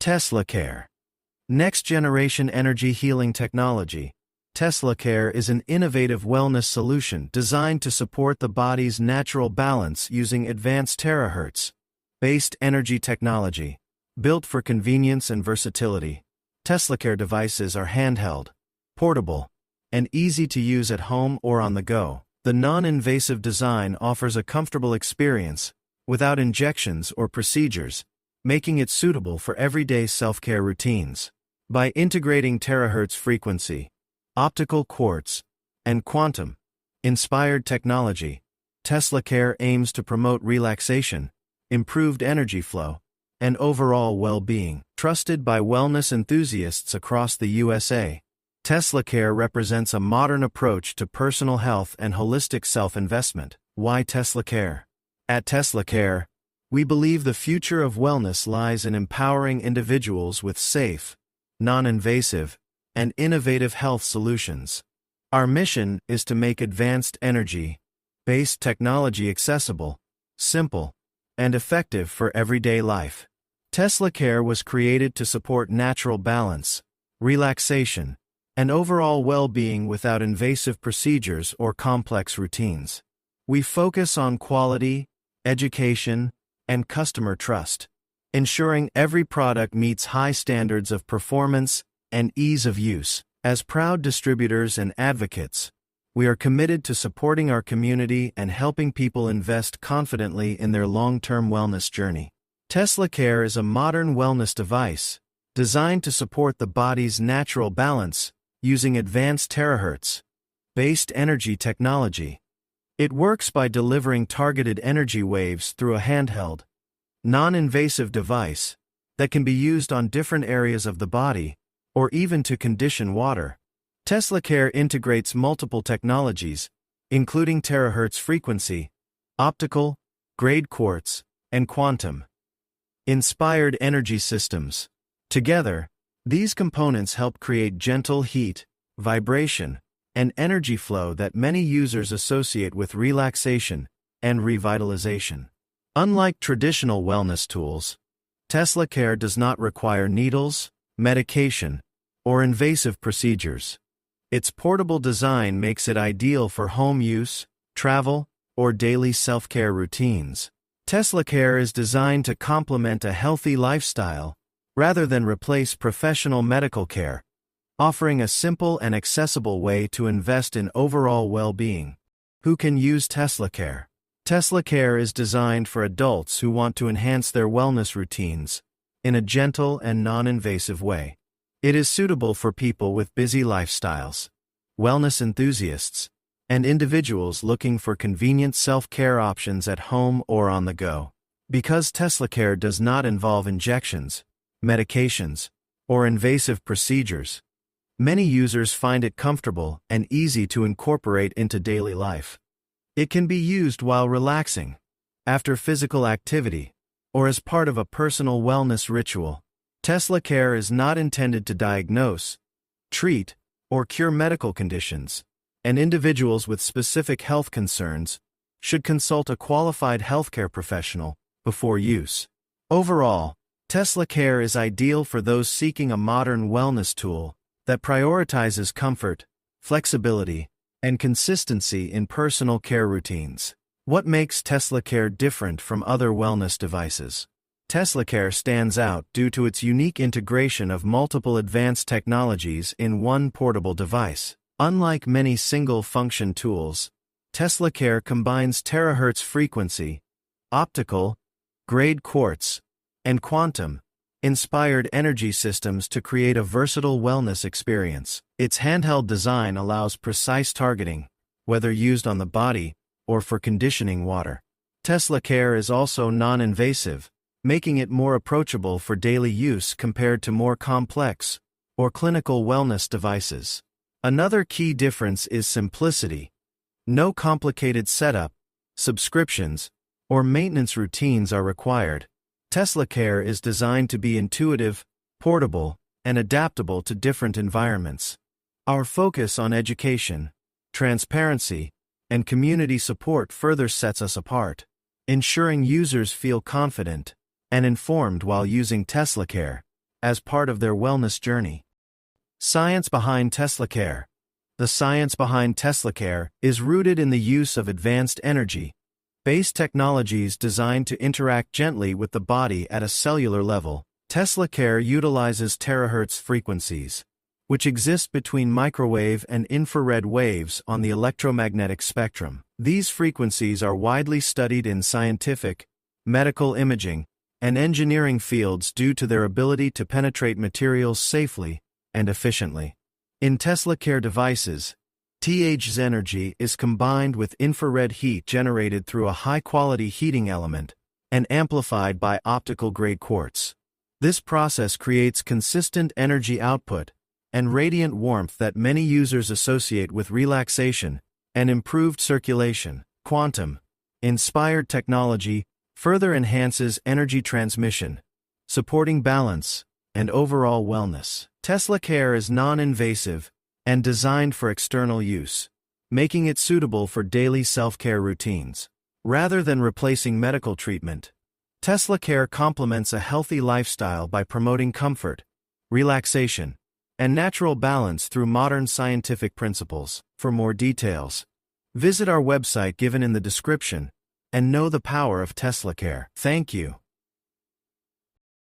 TeslaCare. Next-generation energy healing technology. TeslaCare is an innovative wellness solution designed to support the body's natural balance using advanced Terahertz-based energy technology. Built for convenience and versatility, TeslaCare devices are handheld, portable, and easy to use at home or on the go. The non-invasive design offers a comfortable experience without injections or procedures, making it suitable for everyday self-care routines. By integrating terahertz frequency, optical quartz, and quantum-inspired technology, TeslaCare aims to promote relaxation, improved energy flow, and overall well-being. Trusted by wellness enthusiasts across the USA, TeslaCare represents a modern approach to personal health and holistic self-investment. Why TeslaCare? At TeslaCare, we believe the future of wellness lies in empowering individuals with safe, non-invasive, and innovative health solutions. Our mission is to make advanced energy-based technology accessible, simple, and effective for everyday life. TeslaCare was created to support natural balance, relaxation, and overall well-being without invasive procedures or complex routines. We focus on quality, education, and customer trust, ensuring every product meets high standards of performance and ease of use. As proud distributors and advocates, we are committed to supporting our community and helping people invest confidently in their long-term wellness journey. TeslaCare is a modern wellness device designed to support the body's natural balance using advanced Terahertz-based energy technology. It works by delivering targeted energy waves through a handheld, non-invasive device that can be used on different areas of the body or even to condition water. TeslaCare integrates multiple technologies, including terahertz frequency, optical, grade quartz, and quantum-inspired energy systems. Together, these components help create gentle heat, vibration, and energy flow that many users associate with relaxation and revitalization. Unlike traditional wellness tools, TeslaCare does not require needles, medication, or invasive procedures. Its portable design makes it ideal for home use, travel, or daily self-care routines. TeslaCare is designed to complement a healthy lifestyle rather than replace professional medical care, offering a simple and accessible way to invest in overall well-being. Who can use TeslaCare? TeslaCare is designed for adults who want to enhance their wellness routines in a gentle and non-invasive way. It is suitable for people with busy lifestyles, wellness enthusiasts, and individuals looking for convenient self-care options at home or on the go. Because TeslaCare does not involve injections, medications, or invasive procedures, many users find it comfortable and easy to incorporate into daily life. It can be used while relaxing, after physical activity, or as part of a personal wellness ritual. TeslaCare is not intended to diagnose, treat, or cure medical conditions, and individuals with specific health concerns should consult a qualified healthcare professional before use. Overall, TeslaCare is ideal for those seeking a modern wellness tool that prioritizes comfort, flexibility, and consistency in personal care routines. What makes TeslaCare different from other wellness devices? TeslaCare stands out due to its unique integration of multiple advanced technologies in one portable device. Unlike many single-function tools, TeslaCare combines terahertz frequency, optical, grade quartz, and quantum-inspired energy systems to create a versatile wellness experience. Its handheld design allows precise targeting, whether used on the body or for conditioning water. TeslaCare is also non-invasive, making it more approachable for daily use compared to more complex or clinical wellness devices. Another key difference is simplicity. No complicated setup, subscriptions, or maintenance routines are required. TeslaCare is designed to be intuitive, portable, and adaptable to different environments. Our focus on education, transparency, and community support further sets us apart, ensuring users feel confident and informed while using TeslaCare. as part of their wellness journey. Science behind TeslaCare. The science behind TeslaCare is rooted in the use of advanced energy-based technologies designed to interact gently with the body at a cellular level. TeslaCare utilizes terahertz frequencies, which exist between microwave and infrared waves on the electromagnetic spectrum. These frequencies are widely studied in scientific, medical imaging, and engineering fields due to their ability to penetrate materials safely and efficiently. In TeslaCare devices, TH's energy is combined with infrared heat generated through a high-quality heating element and amplified by optical-grade quartz. This process creates consistent energy output and radiant warmth that many users associate with relaxation and improved circulation. Quantum-inspired technology further enhances energy transmission, supporting balance and overall wellness. TeslaCare is non-invasive and designed for external use, making it suitable for daily self-care routines. Rather than replacing medical treatment, TeslaCare complements a healthy lifestyle by promoting comfort, relaxation, and natural balance through modern scientific principles. For more details, visit our website given in the description and know the power of TeslaCare. Thank you.